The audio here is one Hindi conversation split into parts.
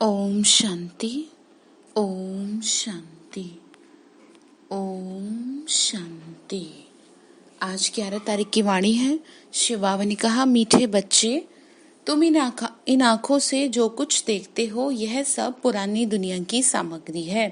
ओम शांति। ओम शांति। ओम शांति। आज 11 तारीख की वाणी है। शिव बाबा ने कहा, मीठे बच्चे, तुम इन आँखों से जो कुछ देखते हो यह सब पुरानी दुनिया की सामग्री है।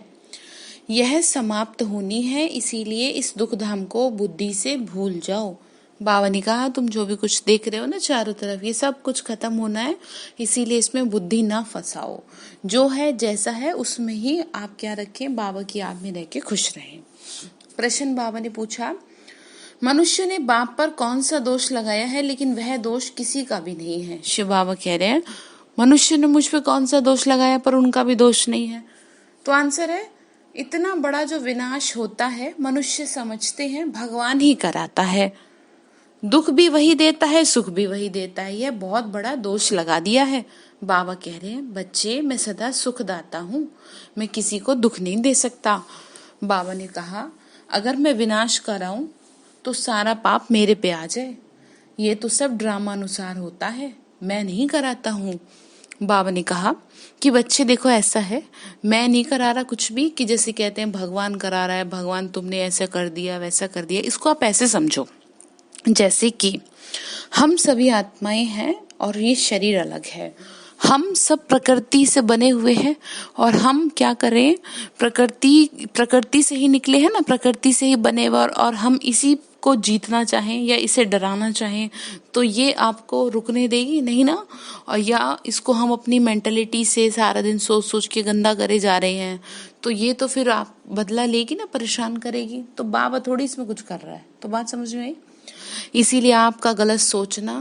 यह समाप्त होनी है, इसीलिए इस दुख धाम को बुद्धि से भूल जाओ। बाबा ने कहा, तुम जो भी कुछ देख रहे हो ना चारों तरफ, ये सब कुछ खत्म होना है, इसीलिए इसमें बुद्धि ना फंसाओ। जो है जैसा है उसमें ही आप क्या रखें, बाबा की याद में रह के खुश रहें। प्रश्न बाबा ने पूछा, मनुष्य ने बाप पर कौन सा दोष लगाया है, लेकिन वह दोष किसी का भी नहीं है। शिव बाबा कह रहे हैं, मनुष्य ने मुझ पे कौन सा दोष लगाया, पर उनका भी दोष नहीं है। तो आंसर है, इतना बड़ा जो विनाश होता है मनुष्य समझते हैं भगवान ही कराता है। दुख भी वही देता है, सुख भी वही देता है। यह बहुत बड़ा दोष लगा दिया है। बाबा कह रहे हैं, बच्चे, मैं सदा सुख दाता हूँ, मैं किसी को दुख नहीं दे सकता। बाबा ने कहा, अगर मैं विनाश कराऊं तो सारा पाप मेरे पे आ जाए। ये तो सब ड्रामा अनुसार होता है, मैं नहीं कराता हूँ। बाबा ने कहा कि बच्चे देखो, ऐसा है, मैं नहीं करा रहा कुछ भी, कि जैसे कहते हैं भगवान करा रहा है, भगवान तुमने ऐसा कर दिया वैसा कर दिया। इसको आप ऐसे समझो, जैसे कि हम सभी आत्माएं हैं और ये शरीर अलग है। हम सब प्रकृति से बने हुए हैं और हम क्या करें, प्रकृति से ही निकले हैं ना, प्रकृति से ही बने हुए, और हम इसी को जीतना चाहें या इसे डराना चाहें तो ये आपको रुकने देगी नहीं ना। और या इसको हम अपनी मेंटलिटी से सारा दिन सोच सोच के गंदा करे जा रहे हैं तो ये तो फिर आप बदला लेगी ना, परेशान करेगी। तो बाबा थोड़ी इसमें कुछ कर रहा है। तो बात समझ में आई। इसीलिए आपका गलत सोचना,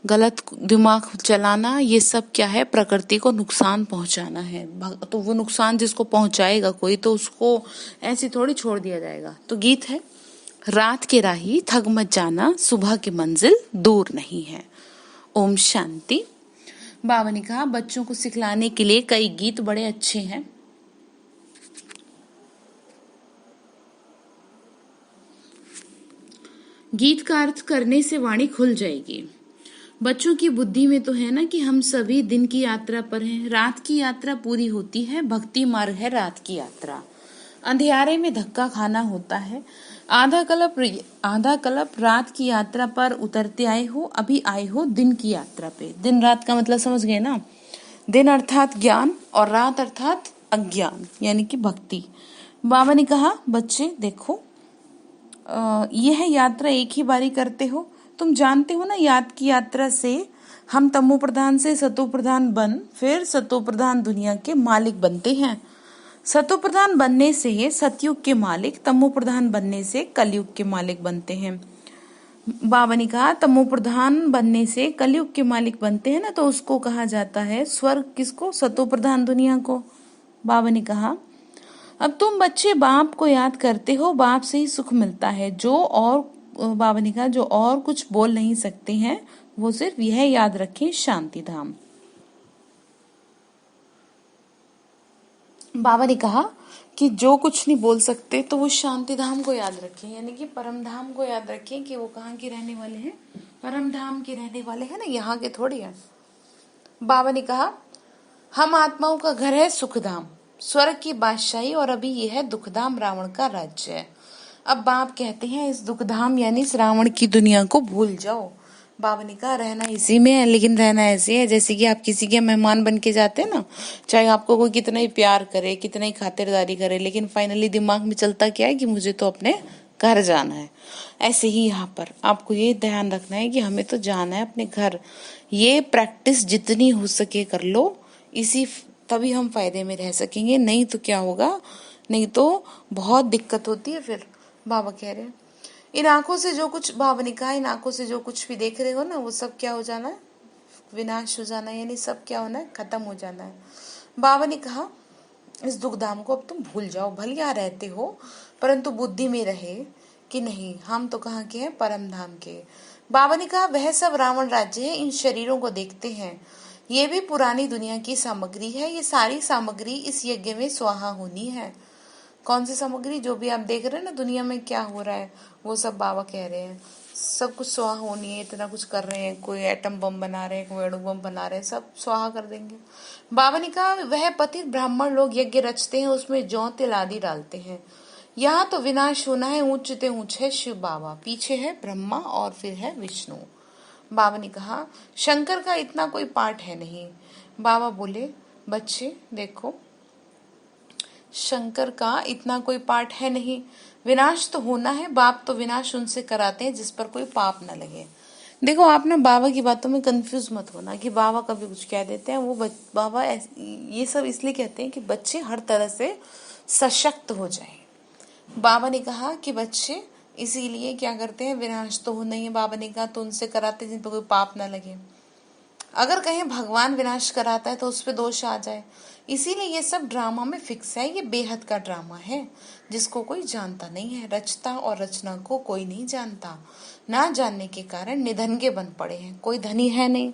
गलत दिमाग चलाना, ये सब क्या है, प्रकृति को नुकसान पहुंचाना है। तो वो नुकसान जिसको पहुंचाएगा कोई, तो उसको ऐसे थोड़ी छोड़ दिया जाएगा। तो गीत है, रात के राही थक मत जाना, सुबह की मंजिल दूर नहीं है। ओम शांति। बाबा ने कहा, बच्चों को सिखलाने के लिए कई गीत बड़े अच्छे हैं। गीत का अर्थ करने से वाणी खुल जाएगी। बच्चों की बुद्धि में तो है ना कि हम सभी दिन की यात्रा पर हैं। रात की यात्रा पूरी होती है, भक्ति मार्ग है रात की यात्रा। अंधियारे में धक्का खाना होता है। आधा कल्प रात की यात्रा पर उतरते आए हो, अभी आए हो दिन की यात्रा पे। दिन रात का मतलब समझ गए ना। दिन अर्थात ज्ञान और रात अर्थात अज्ञान, यानी कि भक्ति। बाबा ने कहा, बच्चे देखो, यह यात्रा एक ही बारी करते हो। तुम जानते हो ना, याद की यात्रा से हम तमो प्रधान से सतो प्रधान बन फिर सतो प्रधान दुनिया के मालिक बनते हैं। सतो प्रधान बनने से सतयुग के मालिक, तमो प्रधान बनने से कलयुग के मालिक बनते हैं। बाबा ने कहा, तमो प्रधान बनने से कलयुग के मालिक बनते हैं ना, तो उसको कहा जाता है स्वर्ग। किसको? सतो प्रधान दुनिया को। बाबा ने कहा, अब तुम बच्चे बाप को याद करते हो, बाप से ही सुख मिलता है। बाबा ने कहा, जो और कुछ बोल नहीं सकते हैं वो सिर्फ यह याद रखें, शांति धाम। बाबा ने कहा कि जो कुछ नहीं बोल सकते तो वो शांति धाम को याद रखें, यानी कि परम धाम को याद रखें कि वो कहाँ के रहने वाले हैं, परम धाम के रहने वाले हैं ना, यहाँ के थोड़ी है। बाबा ने कहा, हम आत्माओं का घर है सुखधाम, स्वर्ग की बादशाही, और अभी यह है दुखधाम, रावण का राज्य है। अब बाप कहते हैं, इस दुखधाम यानी इस रावण की दुनिया को भूल जाओ। बाबा ने कहा, रहना इसी में है, लेकिन रहना ऐसे है जैसे कि आप किसी के मेहमान बन के जाते हैं ना। चाहे आपको कोई कितना ही प्यार करे, कितना ही खातिरदारी करे, लेकिन फाइनली दिमाग में चलता क्या है कि मुझे तो अपने घर जाना है। ऐसे ही यहाँ पर आपको ये ध्यान रखना है कि हमें तो जाना है अपने घर। ये प्रैक्टिस जितनी हो सके कर लो, तभी हम फायदे में रह सकेंगे। नहीं तो क्या होगा, नहीं तो बहुत दिक्कत होती है फिर। बाबा कह रहे हैं, इन आंखों से जो कुछ, बाबा ने कहा, इन आंखों से जो कुछ भी देख रहे हो ना, वो सब क्या हो जाना है, विनाश हो जाना है, यानी सब क्या होना है, खत्म हो जाना है। बाबा ने कहा, इस दुखधाम को अब तुम भूल जाओ। भले यहाँ रहते हो, परंतु बुद्धि में रहे कि नहीं, हम तो कहाँ के हैं, परम धाम के। बाबा ने कहा, वह सब रावण राज्य है, इन शरीरों को देखते हैं, ये भी पुरानी दुनिया की सामग्री है। ये सारी सामग्री इस यज्ञ में स्वाहा होनी है। कौन सी सामग्री? जो भी आप देख रहे हैं ना दुनिया में क्या हो रहा है, वो सब बाबा कह रहे हैं सब कुछ स्वाहा होनी है, इतना कुछ कर रहे हैं, कोई एटम बम बना रहे हैं, कोई अणु बम बना रहे हैं, सब स्वाहा कर देंगे। बाबा ने कहा वह पतित ब्राह्मण लोग यज्ञ रचते हैं, उसमें जौ तिल आदि डालते हैं। यहाँ तो विनाश होना है, ऊंचते ऊंच है शिव बाबा, पीछे है ब्रह्मा और फिर है विष्णु। बाबा ने कहा शंकर का इतना कोई पाठ है नहीं। बाबा बोले बच्चे देखो, शंकर का इतना कोई पाठ है नहीं, विनाश तो होना है, बाप तो विनाश उनसे कराते हैं जिस पर कोई पाप न लगे। देखो आप ना बाबा की बातों में कंफ्यूज मत होना कि बाबा कभी कुछ कह देते हैं, वो बाबा ये सब इसलिए कहते हैं कि बच्चे हर तरह से सशक्त हो जाएं। बाबा ने कहा कि बच्चे इसीलिए क्या करते हैं, विनाश तो होना ही है, बाबा ने कहा तो उनसे कराते जिन पर कोई पाप न लगे। अगर कहें भगवान विनाश कराता है तो उस पर दोष आ जाए, इसीलिए ये सब ड्रामा में फिक्स है। ये बेहद का ड्रामा है जिसको कोई जानता नहीं है, रचता और रचना को कोई नहीं जानता। ना जानने के कारण निधन के बन पड़े हैं, कोई धनी है नहीं।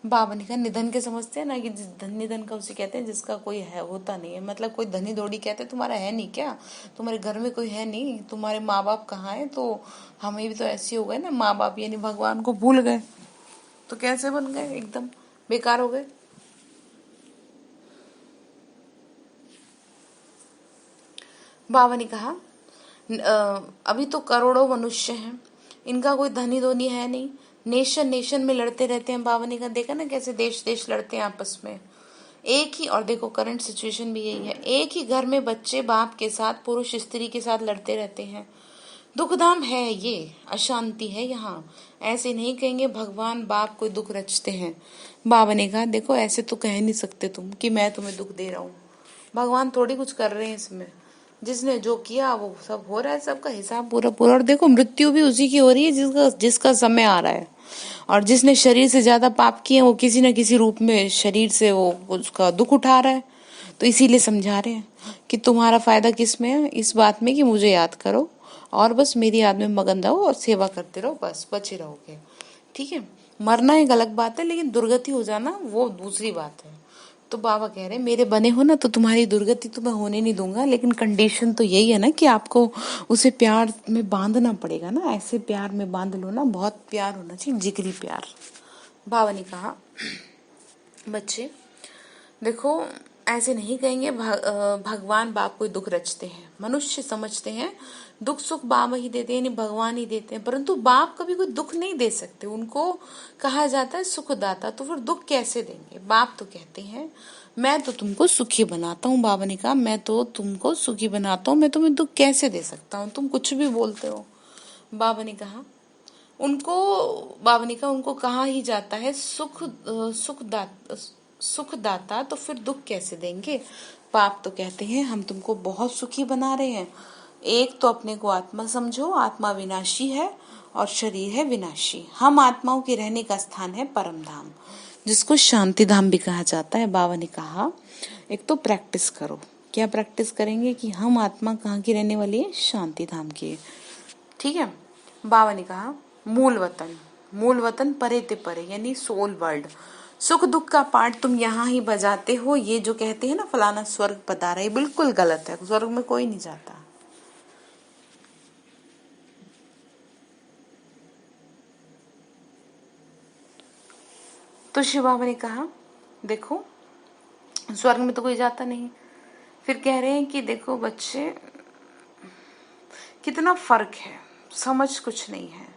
बाबा ने कहा निधन के समझते हैं ना कि निधन का उसे कहते हैं जिसका कोई है होता नहीं है, मतलब कोई धनी दौड़ी कहते हैं तुम्हारा है नहीं क्या, तुम्हारे घर में कोई है नहीं, तुम्हारे माँ बाप कहाँ है। तो हमें भी तो ऐसे हो गए ना, माँ बाप यानी भगवान को भूल गए तो कैसे बन गए, एकदम बेकार हो गए। बाबा ने कहा अभी तो करोड़ों मनुष्य हैं, इनका कोई धनी धोनी है नहीं, नेशन नेशन में लड़ते रहते हैं। बाबा ने कहा देखा ना कैसे देश देश लड़ते हैं आपस में। एक ही, और देखो करंट सिचुएशन भी यही है, एक ही घर में बच्चे बाप के साथ पुरुष स्त्री के साथ लड़ते रहते हैं। दुखधाम है ये, अशांति है यहाँ। ऐसे नहीं कहेंगे भगवान बाप कोई दुख रचते हैं। बाबा ने कहा देखो ऐसे तो कह नहीं सकते तुम कि मैं तुम्हें दुख दे रहा हूँ, भगवान थोड़ी कुछ कर रहे हैं इसमें, जिसने जो किया वो सब हो रहा है, सबका हिसाब पूरा पूरा। और देखो मृत्यु भी उसी की हो रही है जिसका जिसका समय आ रहा है, और जिसने शरीर से ज्यादा पाप किए वो किसी न किसी रूप में शरीर से वो उसका दुख उठा रहा है। तो इसीलिए समझा रहे हैं कि तुम्हारा फायदा किस में है, इस बात में कि मुझे याद करो और बस मेरी याद में मगन रहो और सेवा करते रहो, बस बचे रहोगे। ठीक है, मरना एक अलग बात है, लेकिन दुर्गति हो जाना वो दूसरी बात है। तो बाबा कह रहे हैं मेरे बने हो ना तो तुम्हारी दुर्गति तो मैं होने नहीं दूंगा, लेकिन कंडीशन तो यही है ना कि आपको उसे प्यार में बांधना पड़ेगा ना, ऐसे प्यार में बांध लो ना, बहुत प्यार होना चाहिए, जिगरी प्यार। बाबा ने कहा बच्चे देखो ऐसे नहीं कहेंगे भगवान बाप कोई दुख रचते हैं। मनुष्य समझते हैं दुख सुख बाबा ही देते हैं, भगवान ही देते हैं, परंतु बाप कभी कोई दुख नहीं दे सकते। उनको कहा जाता है सुखदाता, तो फिर दुख कैसे देंगे। बाप तो कहते हैं मैं तो तुमको सुखी बनाता हूँ। बाबा ने कहा मैं तो तुमको सुखी बनाता हूँ, मैं तुम्हें दुख कैसे दे सकता हूँ, तुम कुछ भी बोलते हो। बाबा ने कहा उनको कहा ही जाता है सुखदाता, तो फिर दुख कैसे देंगे। पाप तो कहते हैं हम तुमको बहुत सुखी बना रहे हैं। एक तो अपने को आत्मा समझो, आत्मा विनाशी है और शरीर है विनाशी। हम आत्माओं के रहने का स्थान है परम धाम, जिसको शांति धाम भी कहा जाता है। बाबा ने कहा एक तो प्रैक्टिस करो। क्या प्रैक्टिस करेंगे कि हम आत्मा कहाँ की रहने वाली है, शांति धाम की। ठीक है, बाबा ने कहा मूल वतन परे ते परे, यानी सोल वर्ल्ड। सुख दुख का पार्ट तुम यहाँ ही बजाते हो। ये जो कहते हैं ना फलाना स्वर्ग बता रहे, बिल्कुल गलत है, स्वर्ग में कोई नहीं जाता। तो शिव बाबा ने कहा देखो स्वर्ग में तो कोई जाता नहीं। फिर कह रहे हैं कि देखो बच्चे कितना फर्क है, समझ कुछ नहीं है।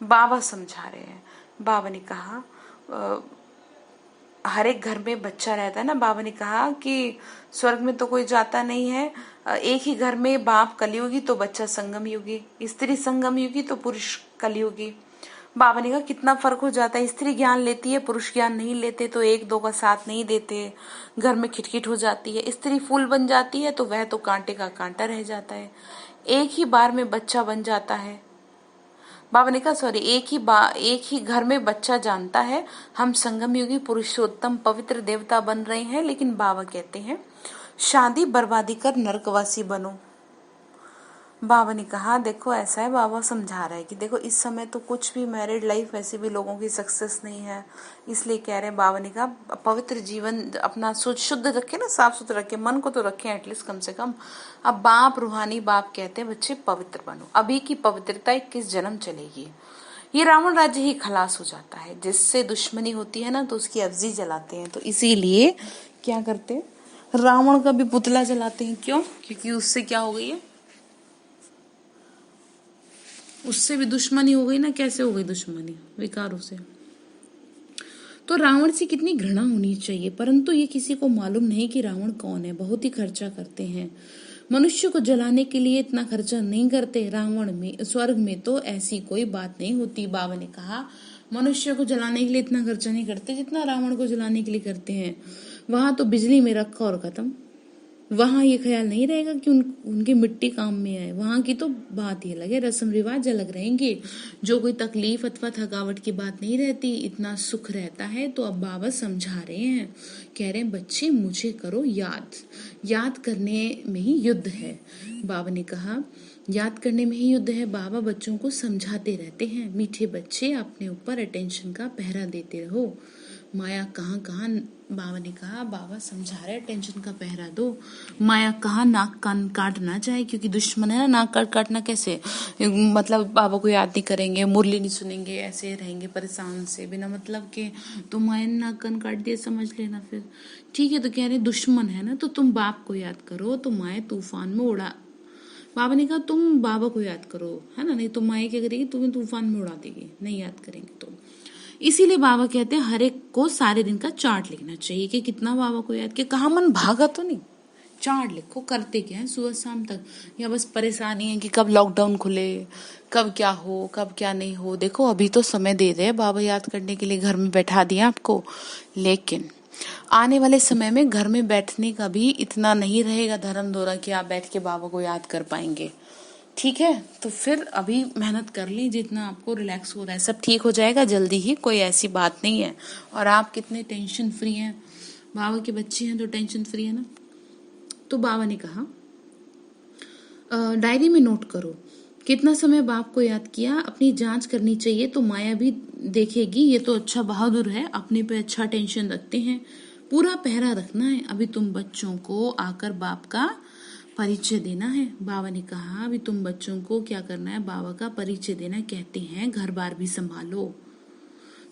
बाबा समझा रहे हैं। बाबा ने कहा हर एक घर में बच्चा रहता है ना। बाबा ने कहा कि स्वर्ग में तो कोई जाता नहीं है। एक ही घर में बाप कलयुगी तो बच्चा संगम युगी, स्त्री संगम युगी तो पुरुष कलयुगी। बाबा ने कहा कितना फर्क हो जाता है, स्त्री ज्ञान लेती है पुरुष ज्ञान नहीं लेते, तो एक दो का साथ नहीं देते, घर में खिटखिट हो जाती है। स्त्री फूल बन जाती है तो वह तो कांटे का कांटा रह जाता है। एक ही बार में बच्चा बन जाता है। बाबा ने कहा सॉरी एक ही घर में बच्चा जानता है हम संगम युगी पुरुषोत्तम पवित्र देवता बन रहे हैं, लेकिन बाबा कहते हैं शादी बर्बादी कर नरकवासी बनो। बाबा ने कहा देखो ऐसा है, बाबा समझा रहा है कि देखो इस समय तो कुछ भी मैरिड लाइफ वैसे भी लोगों की सक्सेस नहीं है, इसलिए कह रहे हैं। बाबा ने कहा पवित्र जीवन अपना शुद्ध रखे ना, साफ सुथरा रखे, मन को तो रखे एटलीस्ट कम से कम। अब बाप रूहानी बाप कहते हैं बच्चे पवित्र बनो। अभी की पवित्रता 21 जन्म चलेगी। ये रावण राज्य ही खलास हो जाता है। जिससे दुश्मनी होती है ना तो उसकी अफजी जलाते हैं। तो इसीलिए क्या करते हैं, रावण का भी पुतला जलाते हैं। क्यों? क्योंकि उससे क्या हो गई है, उससे भी दुश्मनी हो गई ना। कैसे हो गई दुश्मनी? विकारों से। तो रावण से कितनी घृणा होनी चाहिए, परंतु ये किसी को मालूम नहीं कि रावण कौन है। बहुत ही खर्चा करते हैं, मनुष्य को जलाने के लिए इतना खर्चा नहीं करते। रावण में, स्वर्ग में तो ऐसी कोई बात नहीं होती। बाबा ने कहा मनुष्य को जलाने के लिए इतना खर्चा नहीं करते जितना रावण को जलाने के लिए करते हैं। वहां तो बिजली में रखा और खत्म। वहां ये ख्याल नहीं रहेगा कि उनकी मिट्टी काम में आए। वहां की तो बात ही अलग है, रस्म रिवाज अलग रहेंगे। जो कोई तकलीफ अथवा थकावट की बात नहीं रहती, इतना सुख रहता है। तो अब बाबा समझा रहे हैं, कह रहे हैं बच्चे मुझे करो याद। याद करने में ही युद्ध है। बाबा ने कहा याद करने में ही युद्ध है। बाबा बच्चों को समझाते रहते हैं, मीठे बच्चे अपने ऊपर अटेंशन का पहरा देते रहो। माया कहाँ कहाँ, बाबा ने कहा, बाबा समझा रहे टेंशन का पहरा दो। माया कहाँ नाक कान काट ना जाए, क्योंकि दुश्मन है ना। नाक काटना कैसे, मतलब बाबा को याद नहीं करेंगे, मुरली नहीं सुनेंगे, ऐसे रहेंगे परेशान से बिना मतलब के। तो माया ने नाक कान काट दिया, समझ लेना फिर। ठीक है, तो कह रहे दुश्मन है ना, तो तुम बाप को याद करो तो माया तूफान में उड़ा। बाबा ने कहा तुम बाबा को याद करो, है ना, नहीं तो माया क्या करेगी, तुम्हें तूफान में उड़ा देगी, नहीं याद करेंगे तो। इसीलिए बाबा कहते हैं हर एक को सारे दिन का चार्ट लिखना चाहिए कि कितना बाबा को याद किया। कहाँ मन भागा तो नहीं, चार्ट लिखो करते क्या है सुबह शाम तक। या बस परेशानी है कि कब लॉकडाउन खुले, कब क्या हो, कब क्या नहीं हो। देखो अभी तो समय दे रहे हैं बाबा याद करने के लिए, घर में बैठा दिया आपको। लेकिन आने वाले समय में घर में बैठने का भी इतना नहीं रहेगा धर्म दौरा कि आप बैठ के बाबा को याद कर पाएंगे। ठीक है, तो फिर अभी मेहनत कर ली, जितना आपको रिलैक्स हो रहा है सब ठीक हो जाएगा जल्दी ही, कोई ऐसी बात नहीं है। और आप कितने टेंशन फ्री हैं, बाबा के बच्चे हैं तो टेंशन फ्री है ना। तो बाबा ने कहा डायरी में नोट करो कितना समय बाप को याद किया। अपनी जांच करनी चाहिए तो माया भी देखेगी, ये तो अच्छा बहादुर है, अपने पे अच्छा टेंशन रखते हैं। पूरा पहरा रखना है। अभी तुम बच्चों को आकर बाप का परिचय देना है। बाबा ने कहा अभी तुम बच्चों को क्या करना है, बाबा का परिचय देना। कहते हैं घर बार भी संभालो,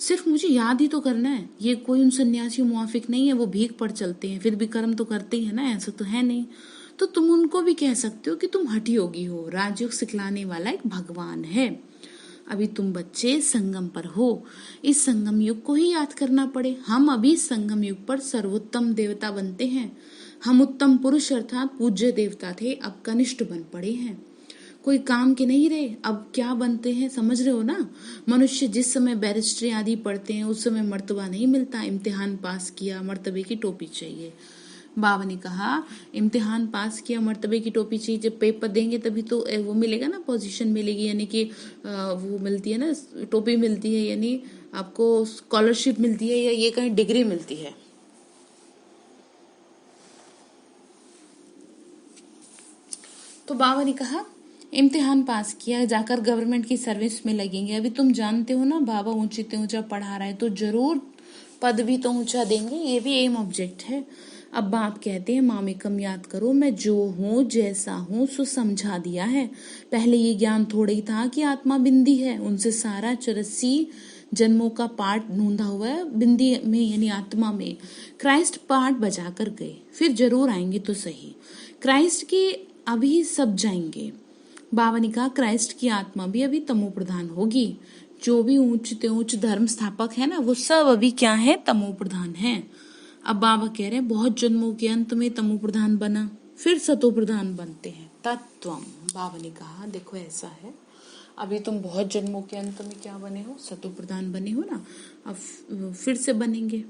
सिर्फ मुझे याद ही तो करना है। ये कोई उन सन्यासियों मुआफिक नहीं है, वो भीख पर चलते हैं फिर भी कर्म तो करते ही है ना, ऐसा तो है नहीं। तो तुम उनको भी कह सकते हो कि तुम हठयोगी हो, राजयोग सिखलाने वाला एक भगवान है। अभी तुम बच्चे संगम पर हो, इस संगम युग को ही याद करना पड़े। हम अभी संगम युग पर सर्वोत्तम देवता बनते हैं। हम उत्तम पुरुष अर्थात पूज्य देवता थे, अब कनिष्ठ बन पड़े हैं, कोई काम के नहीं रहे। अब क्या बनते हैं समझ रहे हो ना। मनुष्य जिस समय बैरिस्ट्री आदि पढ़ते हैं उस समय मर्तबा नहीं मिलता, इम्तिहान पास किया मर्तबे की टोपी चाहिए। बाबा ने कहा इम्तिहान पास किया मर्तबे की टोपी चाहिए। जब पेपर देंगे तभी तो वो मिलेगा ना, पोजीशन मिलेगी, यानी कि वो मिलती है ना, टोपी मिलती है, यानी आपको स्कॉलरशिप मिलती है या ये कहीं डिग्री मिलती है। तो बाबा ने कहा इम्तिहान पास किया, जाकर गवर्नमेंट की सर्विस में लगेंगे। अभी तुम जानते हो ना बाबा ऊंचे ऊंचा पढ़ा रहा है तो जरूर पद भी तो ऊंचा देंगे, ये भी एम ऑब्जेक्ट है। अब बाप कहते हैं मामेकम याद करो, मैं जो हूँ जैसा हूँ सो समझा दिया है। पहले ये ज्ञान थोड़ा ही था कि आत्मा बिंदी है, उनसे सारा 84 जन्मों का पाठ ढूंढा हुआ है बिंदी में, यानी आत्मा में। क्राइस्ट पाठ बजा कर गए, फिर जरूर आएंगे तो सही। क्राइस्ट की अभी सब जाएंगे। बाबा ने कहा क्राइस्ट की आत्मा भी अभी तमो प्रधान होगी। जो भी ऊंच ऊंच धर्म स्थापक है ना वो सब अभी क्या है, तमो प्रधान है। अब बाबा कह रहे हैं बहुत जन्मों के अंत में तमो प्रधान बना, फिर सतो प्रधान बनते हैं। तत्वम, बाबा ने कहा देखो ऐसा है, अभी तुम बहुत जन्मों के अंत में क्या बने हो, सतो प्रधान बने हो ना, अब फिर से बनेंगे।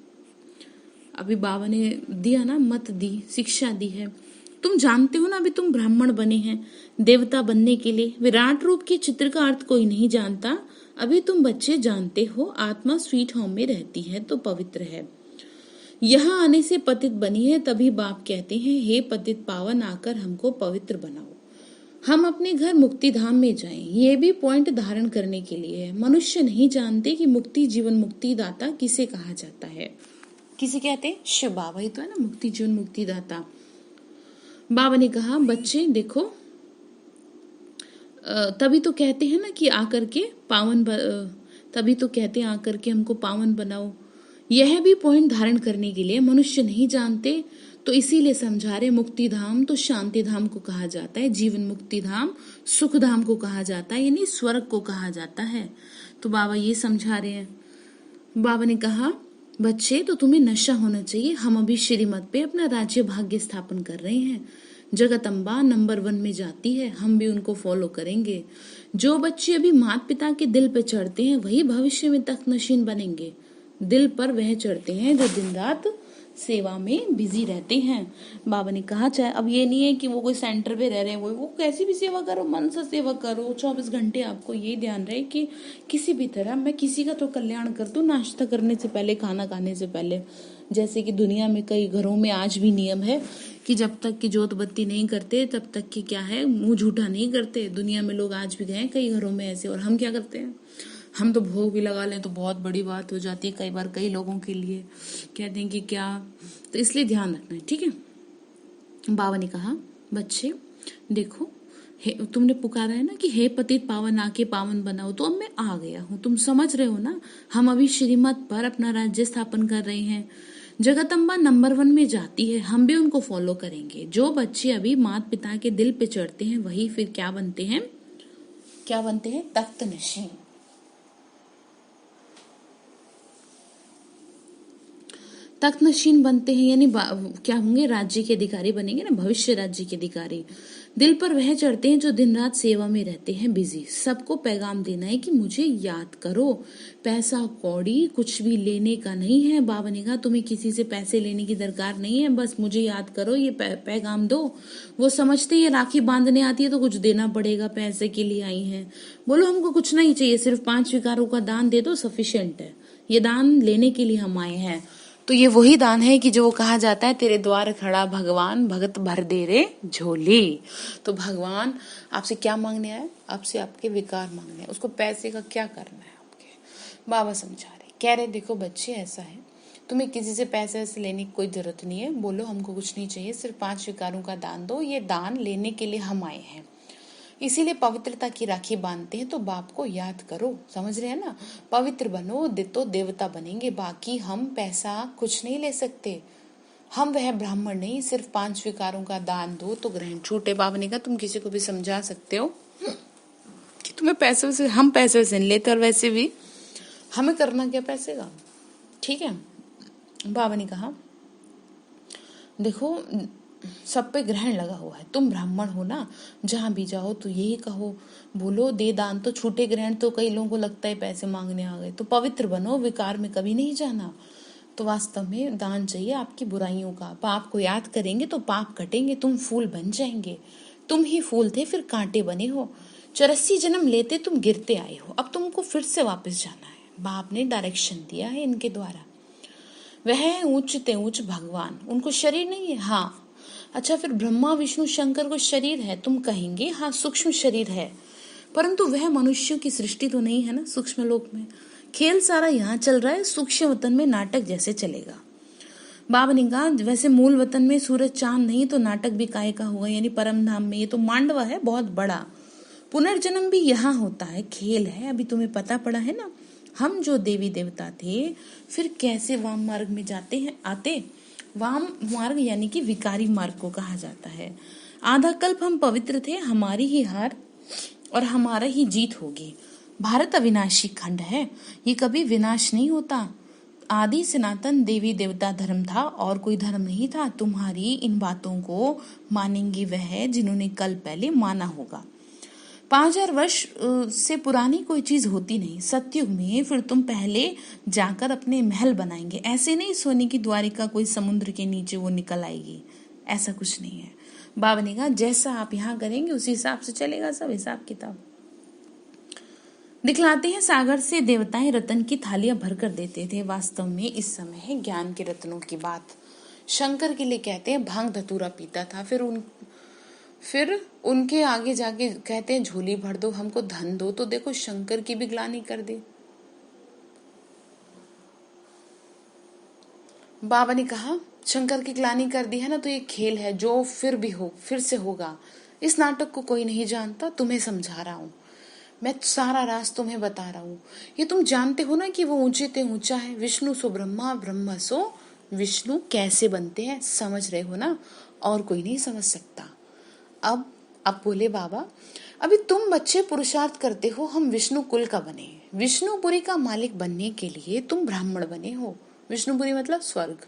अभी बाबा ने दिया ना, मत दी, शिक्षा दी है। तुम जानते हो ना अभी तुम ब्राह्मण बने हैं देवता बनने के लिए। विराट रूप के चित्र का अर्थ कोई नहीं जानता, अभी तुम बच्चे जानते हो। आत्मा स्वीट होम में रहती है तो पवित्र है, यहाँ आने से पतित बनी है। तभी बाप कहते हैं हे पतित पावन आकर हमको पवित्र बनाओ, हम अपने घर मुक्ति धाम में जाएं। ये भी पॉइंट धारण करने के लिए है। मनुष्य नहीं जानते कि मुक्ति जीवन मुक्ति दाता किसे कहा जाता है। किसे कहते हैं, शिव बाबा ही तो है ना मुक्ति जीवन मुक्ति दाता। बाबा ने कहा बच्चे देखो तभी तो कहते हैं ना कि आकर के तभी तो कहते हैं आकर के हमको पावन बनाओ। यह भी पॉइंट धारण करने के लिए मनुष्य नहीं जानते, तो इसीलिए समझा रहे। मुक्ति धाम तो शांति धाम को कहा जाता है, जीवन मुक्ति धाम सुख धाम को कहा जाता है, यानी स्वर्ग को कहा जाता है। तो बाबा ये समझा रहे हैं। बाबा ने कहा, बच्चे तो तुम्हें नशा होना चाहिए। हम अभी श्रीमत पे अपना राज्य भाग्य स्थापन कर रहे हैं। जगदम्बा नंबर 1 में जाती है, हम भी उनको फॉलो करेंगे। जो बच्चे अभी माता पिता के दिल पे चढ़ते हैं वही भविष्य में तख्त नशीन बनेंगे। दिल पर वह चढ़ते हैं जो दिन रात सेवा में बिजी रहते हैं। बाबा ने कहा, चाहे अब ये नहीं है कि वो कोई सेंटर पे रह रहे हैं, वो कैसी भी सेवा करो, मन से सेवा करो 24 घंटे। आपको ये ध्यान रहे कि किसी भी तरह मैं किसी का तो कल्याण कर दूं, नाश्ता करने से पहले, खाना खाने से पहले। जैसे कि दुनिया में कई घरों में आज भी नियम है कि जब तक कि जोत बत्ती नहीं करते तब तक कि क्या है, मुंह झूठा नहीं करते। दुनिया में लोग आज भी गए कई घरों में ऐसे, और हम क्या करते हैं, हम तो भोग भी लगा लें तो बहुत बड़ी बात हो जाती है कई बार कई लोगों के लिए, कहते हैं कि क्या। तो इसलिए ध्यान रखना है, ठीक है। बाबा ने कहा, बच्चे देखो, तुमने पुकारा है ना कि हे पतित पावन आके पावन बनाओ, तो अब मैं आ गया हूँ। तुम समझ रहे हो ना, हम अभी श्रीमत पर अपना राज्य स्थापन कर रहे हैं। जगदम्बा नंबर 1 में जाती है, हम भी उनको फॉलो करेंगे। जो बच्चे अभी माता पिता के दिल पे चढ़ते हैं वही फिर क्या बनते हैं, तख्त नशीन। तख्त नशीन बनते हैं, यानी क्या होंगे, राज्य के अधिकारी बनेंगे ना, भविष्य राज्य के अधिकारी। दिल पर वह चढ़ते हैं जो दिन रात सेवा में रहते हैं बिजी। सबको पैगाम देना है कि मुझे याद करो, पैसा कौड़ी कुछ भी लेने का नहीं है। बाबा ने कहा, तुम्हें किसी से पैसे लेने की दरकार नहीं है, बस मुझे याद करो, ये पैगाम दो। वो समझते हैं राखी बांधने आती है तो कुछ देना पड़ेगा, पैसे के लिए आई हैं। बोलो हमको कुछ नहीं चाहिए, सिर्फ 5 विकारों का दान दे दो, सफिशिएंट है। ये दान लेने के लिए हम आए हैं। तो ये वही दान है कि जो कहा जाता है, तेरे द्वार खड़ा भगवान, भगत भर दे रे झोली। तो भगवान आपसे क्या मांगने आए, आपसे आपके विकार मांगने हैं, उसको पैसे का क्या करना है आपके। बाबा समझा रहे, कह रहे देखो बच्चे, ऐसा है, तुम्हें किसी से पैसे वैसे लेने की कोई जरूरत नहीं है। बोलो हमको कुछ नहीं चाहिए, सिर्फ 5 विकारों का दान दो। ये दान लेने के लिए हम आए हैं, इसीलिए पवित्रता की राखी बांधते हैं। तो बाप को याद करो, समझ रहे हैं ना, पवित्र बनो तो देवता बनेंगे। बाकी हम पैसा कुछ नहीं ले सकते, हम वह ब्राह्मण नहीं, सिर्फ 5 विकारों का दान दो तो ग्रहण छूटे। बाबा ने कहा, तुम किसी को भी समझा सकते हो कि तुम्हें पैसे से, हम पैसे से नहीं लेते, और वैसे भी हमें करना क्या पैसे का, ठीक है। बाबा ने कहा, देखो सब पे ग्रहण लगा हुआ है, तुम ब्राह्मण हो ना, जहां भी जाओ तो यही कहो, बोलो दे दान तो छूटे ग्रहण। तो कई लोगों को लगता है पैसे मांगने आ गए, तो पवित्र बनो, विकार में कभी नहीं जाना। तो वास्तव में दान चाहिए आपकी बुराइयों का। पाप को याद करेंगे तो पाप कटेंगे, तुम फूल बन जाएंगे। तुम ही फूल थे फिर कांटे बने हो, 84 जन्म लेते तुम गिरते आए हो, अब तुमको फिर से वापस जाना है। बाप ने डायरेक्शन दिया है इनके द्वारा। वह है ऊंचते ऊंच भगवान, उनको शरीर नहीं है। हाँ अच्छा, फिर ब्रह्मा विष्णु शंकर को शरीर है, तुम कहेंगे हाँ सूक्ष्म शरीर है, परंतु वह मनुष्यों की सृष्टि तो नहीं है ना। सूक्ष्म लोक में खेल सारा यहाँ चल रहा है, सूक्ष्म वतन में नाटक जैसे चलेगा। बाबा ने कहा, वैसे मूल वतन में सूरज चांद नहीं तो नाटक भी काहे का हुआ, यानी परम धाम में ये तो मांडवा है बहुत बड़ा। पुनर्जन्म भी यहाँ होता है, खेल है। अभी तुम्हें पता पड़ा है ना, हम जो देवी देवता थे फिर कैसे वाम मार्ग में जाते हैं, आते। वाम मार्ग यानी कि विकारी मार्ग को कहा जाता है। आधा कल्प हम पवित्र थे, हमारी ही हार और हमारा ही जीत होगी। भारत अविनाशी खंड है, ये कभी विनाश नहीं होता। आदि सनातन देवी देवता धर्म था और कोई धर्म नहीं था। तुम्हारी इन बातों को मानेंगे वह जिन्होंने कल पहले माना होगा। 5000 वर्ष से पुरानी कोई चीज होती नहीं। सतयुग में फिर तुम पहले जाकर अपने महल बनाएंगे, ऐसे नहीं सोने की द्वारिका कोई समुद्र के नीचे वो निकल आएगी, ऐसा कुछ नहीं है। बाबा ने कहा, जैसा आप यहाँ करेंगे उसी हिसाब से चलेगा सब हिसाब किताब। दिखलाते हैं सागर से देवताएं रतन की थालियां भर कर देते थे। वास्तव में इस समय है ज्ञान के रत्नों की बात। शंकर के लिए कहते हैं भांग धतूरा पीता था, फिर उनके आगे जाके कहते हैं झोली भर दो, हमको धन दो। तो देखो शंकर की भी ग्लानि कर दी। बाबा ने कहा, शंकर की ग्लानि कर दी है ना, तो ये खेल है जो फिर भी फिर से होगा। इस नाटक को कोई नहीं जानता, तुम्हें समझा रहा हूँ, मैं सारा राज तुम्हें बता रहा हूँ। ये तुम जानते हो ना कि वो ऊंचे ते ऊंचा है, विष्णु सो ब्रह्मा, ब्रह्मा सो विष्णु कैसे बनते हैं, समझ रहे हो ना, और कोई नहीं समझ सकता। अब बोले बाबा, अभी तुम बच्चे पुरुषार्थ करते हो हम विष्णु कुल का बने, विष्णुपुरी का मालिक बनने के लिए तुम ब्राह्मण बने हो। विष्णुपुरी मतलब स्वर्ग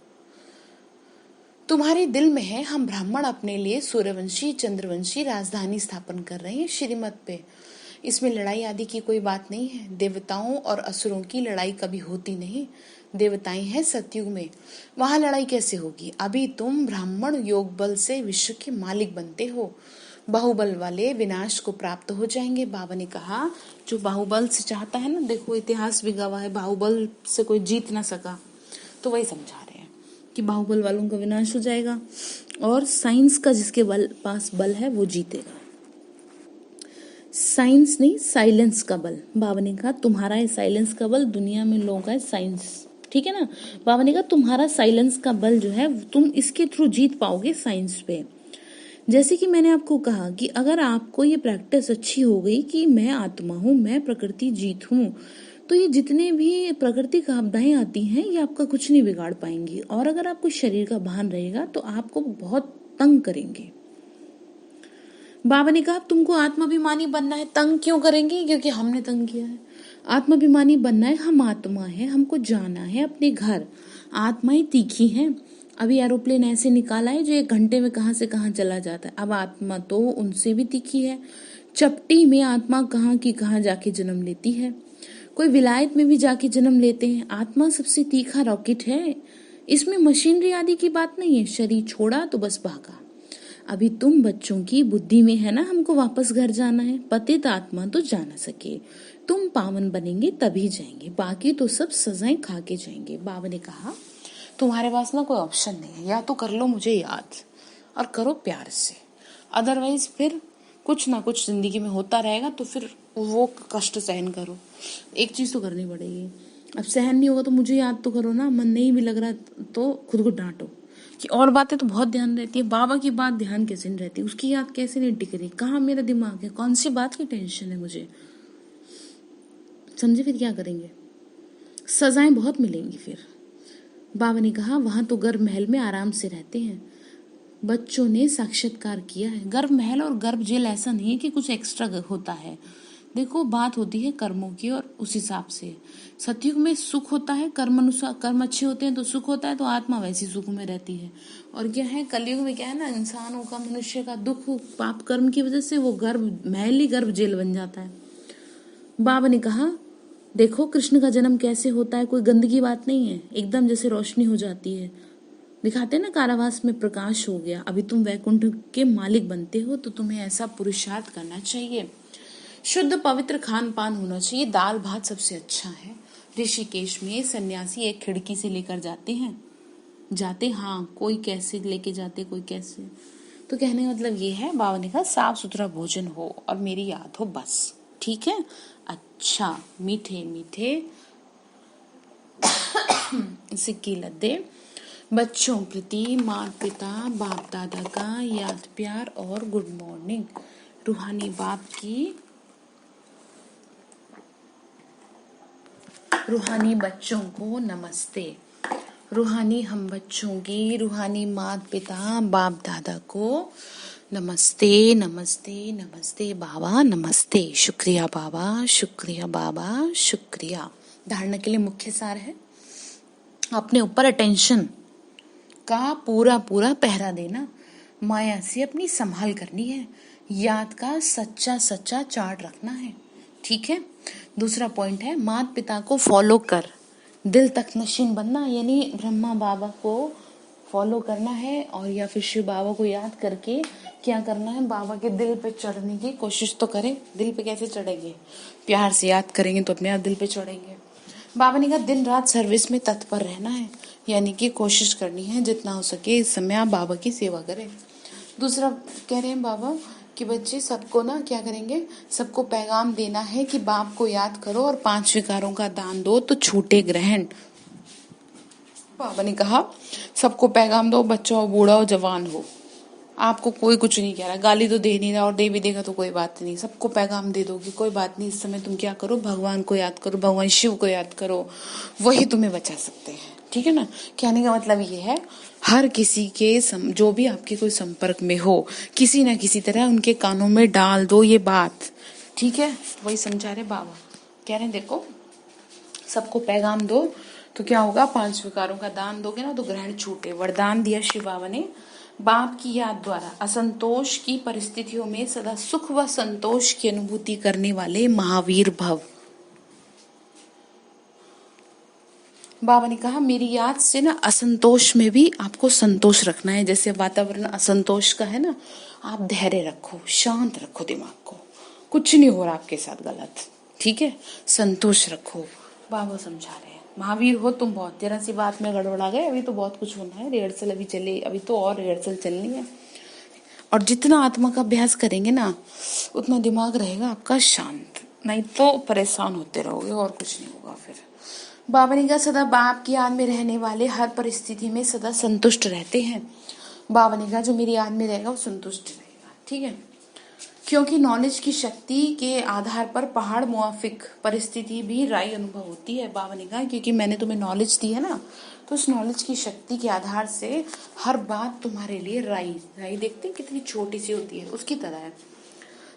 तुम्हारे दिल में है, हम ब्राह्मण अपने लिए सूर्यवंशी चंद्रवंशी राजधानी स्थापन कर रहे हैं श्रीमत पे। इसमें लड़ाई आदि की कोई बात नहीं है, देवताओं और असुरों की लड़ाई कभी होती नहीं, देवताएं हैं सतयुग में, वहां लड़ाई कैसे होगी। अभी तुम ब्राह्मण योग बल से विश्व के मालिक बनते हो, बाहुबल वाले विनाश को प्राप्त हो जाएंगे। बाबा ने कहा जो बाहुबल से चाहता है ना, देखो इतिहास भी गवाह है, बाहुबल से कोई जीत ना सका, तो वही समझा रहे हैं कि बाहुबल वालों का विनाश हो जाएगा और साइंस का जिसके पास बल है वो जीतेगा। साइंस नहीं, साइलेंस का बल। बाबा ने कहा तुम्हारा है साइलेंस का बल, दुनिया में लोगों का है साइंस, ठीक है ना। बाबा ने कहा तुम्हारा साइलेंस का बल जो है तुम इसके थ्रू जीत पाओगे साइंस पे। जैसे कि मैंने आपको कहा कि अगर आपको ये प्रैक्टिस अच्छी हो गई कि मैं आत्मा हूँ, मैं प्रकृति जीत हूँ, तो ये जितने भी प्राकृतिक आपदाएं आती हैं ये आपका कुछ नहीं बिगाड़ पाएंगी। और अगर आपको शरीर का भान रहेगा तो आपको बहुत तंग करेंगे। बाबा ने कहा तुमको आत्माभिमानी बनना है, तंग क्यों करेंगे, क्योंकि हमने तंग किया है। आत्माभिमानी बनना है, हम आत्मा है, हमको जाना है अपने घर। आत्माएं तीखी हैं, अभी एरोप्लेन ऐसे निकाला है जो 1 घंटे में कहां से कहां चला जाता है, अब आत्मा तो उनसे भी तीखी है। चपटी में आत्मा कहां की कहां जाके जन्म लेती है, कोई विलायत में भी जाके जन्म लेते हैं। आत्मा सबसे तीखा रॉकेट है, इसमें मशीनरी आदि की बात नहीं है, शरीर छोड़ा तो बस भागा। अभी तुम बच्चों की बुद्धि में है ना हमको वापस घर जाना है, पतित आत्मा तो जा ना सके, तुम पावन बनेंगे तभी जाएंगे, बाकी तो सब सजाएं खा के जाएंगे। बाबा ने कहा तुम्हारे पास ना कोई ऑप्शन नहीं है, या तो कर लो मुझे याद और करो प्यार से, अदरवाइज फिर कुछ ना कुछ जिंदगी में होता रहेगा, तो फिर वो कष्ट सहन करो। एक चीज तो करनी पड़ेगी, अब सहन नहीं होगा तो मुझे याद तो करो ना, मन नहीं भी लग रहा तो खुद को डांटो कि और बातें तो बहुत ध्यान रहती है, बाबा की बात ध्यान कैसे नहीं रहती, उसकी याद कैसे नहीं टिक रही, कहाँ मेरा दिमाग है, कौन सी बात की टेंशन है मुझे, समझे। फिर क्या करेंगे, सजाएं बहुत मिलेंगी फिर। बाबा ने कहा वहां तो गर्भ महल में आराम से रहते हैं। बच्चों ने साक्षात्कार किया है, गर्भ महल और गर्भ जेल ऐसा नहीं है कि कुछ एक्स्ट्रा होता है। देखो बात होती है कर्मों की, और उस हिसाब से सतयुग में सुख होता है, कर्म अनुसार कर्म अच्छे होते हैं तो सुख होता है, तो आत्मा वैसी सुख में रहती है। और क्या है कलयुग में, क्या है ना, इंसानों का, मनुष्य का दुख पाप कर्म की वजह से वो गर्भ महल ही गर्भ जेल बन जाता है। बाबा ने कहा देखो कृष्ण का जन्म कैसे होता है, कोई गंदगी बात नहीं है, एकदम जैसे रोशनी हो जाती है, दिखाते हैं ना कारावास में प्रकाश हो गया। अभी तुम वैकुंठ के मालिक बनते हो तो तुम्हें ऐसा पुरुषार्थ करना चाहिए, शुद्ध पवित्र खान पान होना चाहिए, दाल भात सबसे अच्छा है। ऋषिकेश में सन्यासी एक खिड़की से लेकर जाते हाँ, कोई कैसे लेके जाते, कोई कैसे, तो कहने का मतलब ये है, बाबा ने कहा साफ सुथरा भोजन हो और मेरी याद हो बस, ठीक है। अच्छा, मीठे मीठे सिक्की लद्दे बच्चों प्रति माता पिता बाप दादा का याद प्यार और गुड मॉर्निंग। रूहानी बाप की, रूहानी बच्चों को नमस्ते। रूहानी हम बच्चों की, रूहानी माता पिता बाप दादा को नमस्ते नमस्ते नमस्ते बाबा नमस्ते, शुक्रिया बाबा, शुक्रिया बाबा, शुक्रिया। धारणा के लिए मुख्य सार है अपने ऊपर अटेंशन का पूरा पूरा पहरा देना, माया से अपनी संभाल करनी है, याद का सच्चा सच्चा चार्ट रखना है, ठीक है। दूसरा पॉइंट है माता पिता को फॉलो कर दिल तक नशीन बनना, यानी ब्रह्मा बाबा को फॉलो करना है, और या फिर शिव बाबा को याद करके क्या करना है, बाबा के दिल पे चढ़ने की कोशिश तो करें। दिल पे कैसे चढ़ेंगे, प्यार से याद करेंगे तो अपने आप दिल पे चढ़ेंगे। बाबा ने कहा दिन रात सर्विस में तत्पर रहना है, यानी कि कोशिश करनी है जितना हो सके इस समय आप बाबा की सेवा करें। दूसरा कह रहे हैं बाबा कि बच्चे सबको ना क्या करेंगे, सबको पैगाम देना है कि बाप को याद करो और 5 विकारों का दान दो तो छूटे ग्रहण। बाबा ने कहा सबको पैगाम दो, बच्चा हो बूढ़ा हो जवान हो, आपको कोई कुछ नहीं कह रहा, गाली तो दे नहीं रहा, और दे भी देगा तो कोई बात नहीं, सबको पैगाम दे दोगे कोई बात नहीं। इस समय तुम क्या करो, भगवान को याद करो, भगवान शिव को याद करो, वही तुम्हें बचा सकते हैं। ठीक है ना। कहने का मतलब ये है, हर किसी के जो भी आपके कोई संपर्क में हो, किसी ना किसी तरह उनके कानों में डाल दो ये बात। ठीक है, वही समझा रहे बाबा। कह रहे देखो, सबको पैगाम दो तो क्या होगा, 5 विकारों का दान दोगे ना तो ग्रहण छूटे। वरदान दिया शिव बाबा ने, बाप की याद द्वारा असंतोष की परिस्थितियों में सदा सुख व संतोष की अनुभूति करने वाले महावीर भव। बाबा ने कहा मेरी याद से ना असंतोष में भी आपको संतोष रखना है। जैसे वातावरण असंतोष का है ना, आप धैर्य रखो, शांत रखो दिमाग को, कुछ नहीं हो रहा आपके साथ गलत। ठीक है, संतोष रखो, बाबा समझा रहे हैं। महावीर हो तुम बहुत, जरा सी बात में गड़बड़ा गए, अभी तो बहुत कुछ होना है, रिहर्सल अभी चले, अभी तो और रिहर्सल चलनी है। और जितना आत्मा का अभ्यास करेंगे ना, उतना दिमाग रहेगा आपका शांत, नहीं तो परेशान होते रहोगे और कुछ नहीं होगा। फिर बाबा ने कहा सदा बाप की याद में रहने वाले हर परिस्थिति में सदा संतुष्ट रहते हैं। बाबा ने कहा जो मेरी याद में रहेगा वो संतुष्ट रहेगा। ठीक है, क्योंकि नॉलेज की शक्ति के आधार पर पहाड़ मुआफिक परिस्थिति भी राई अनुभव होती है। बाबा ने कहा क्योंकि मैंने तुम्हें नॉलेज दी है ना, तो उस नॉलेज की शक्ति के आधार से हर बात तुम्हारे लिए राई देखते कितनी छोटी सी होती है, उसकी तरह है।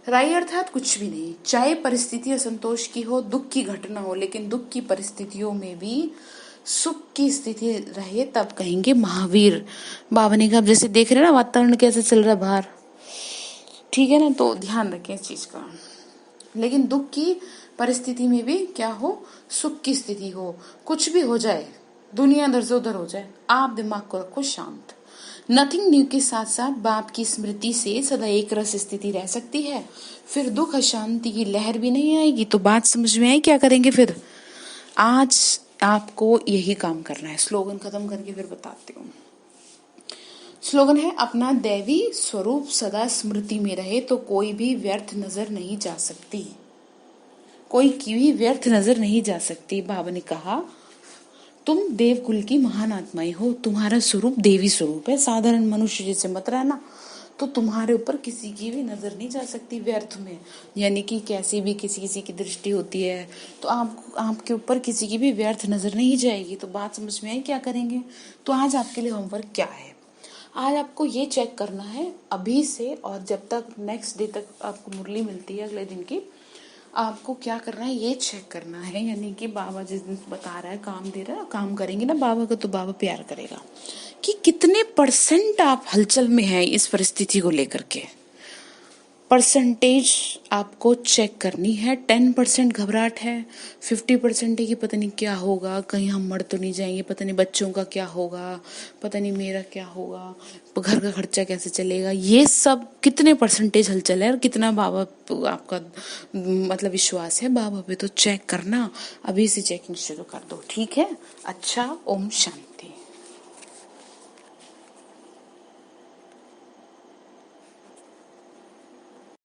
राई अर्थात कुछ भी नहीं, चाहे परिस्थिति असंतोष की हो, दुख की घटना हो, लेकिन दुख की परिस्थितियों में भी सुख की स्थिति रहे तब कहेंगे महावीर। बाबा ने कहा जैसे देख रहे ना वातावरण कैसे चल रहा है बाहर, ठीक है ना, तो ध्यान रखें इस चीज का। लेकिन दुख की परिस्थिति में भी क्या हो, सुख की स्थिति हो, कुछ भी हो जाए, दुनिया इधर से उधर हो जाए, आप दिमाग को रखो शांत। नथिंग न्यू के साथ साथ बाप की स्मृति से सदा एक रस स्थिति रह सकती है। फिर दुख अशांति की लहर भी नहीं आएगी। तो बात समझ में आई, क्या करेंगे फिर? आज आपको यही काम करना है। स्लोगन खत्म करके फिर बताती हूँ। स्लोगन है अपना दैवी स्वरूप सदा स्मृति में रहे तो कोई भी व्यर्थ नजर नहीं जा सकती, कोई की भी व्यर्थ नजर नहीं जा सकती। बाबा ने कहा तुम देवकुल की महान आत्माएं हो, तुम्हारा स्वरूप देवी स्वरूप है, साधारण मनुष्य जैसे मत रहना। तो तुम्हारे ऊपर किसी की भी नजर नहीं जा सकती व्यर्थ में, यानी कि कैसी भी किसी की दृष्टि होती है तो आपके ऊपर किसी की भी व्यर्थ नजर नहीं जाएगी। तो बात समझ में आई, क्या करेंगे? तो आज आपके लिए होमवर्क क्या है? आज आपको ये चेक करना है अभी से, और जब तक नेक्स्ट डे तक आपको मुरली मिलती है अगले दिन की, आपको क्या करना है ये चेक करना है। यानी कि बाबा जिस दिन बता रहा है, काम दे रहा है, काम करेंगे ना बाबा को तो बाबा प्यार करेगा, कि कितने % आप हलचल में हैं इस परिस्थिति को लेकर के। परसेंटेज आपको चेक करनी है। 10% घबराहट है, 50% है कि पता नहीं क्या होगा, कहीं हम मर तो नहीं जाएंगे, पता नहीं बच्चों का क्या होगा, पता नहीं मेरा क्या होगा, घर का खर्चा कैसे चलेगा। ये सब कितने % हलचल है और कितना बाबा आपका मतलब विश्वास है बाबा पे, तो चेक करना, अभी से चेकिंग शुरू कर दो। ठीक है, अच्छा, ओम शांति।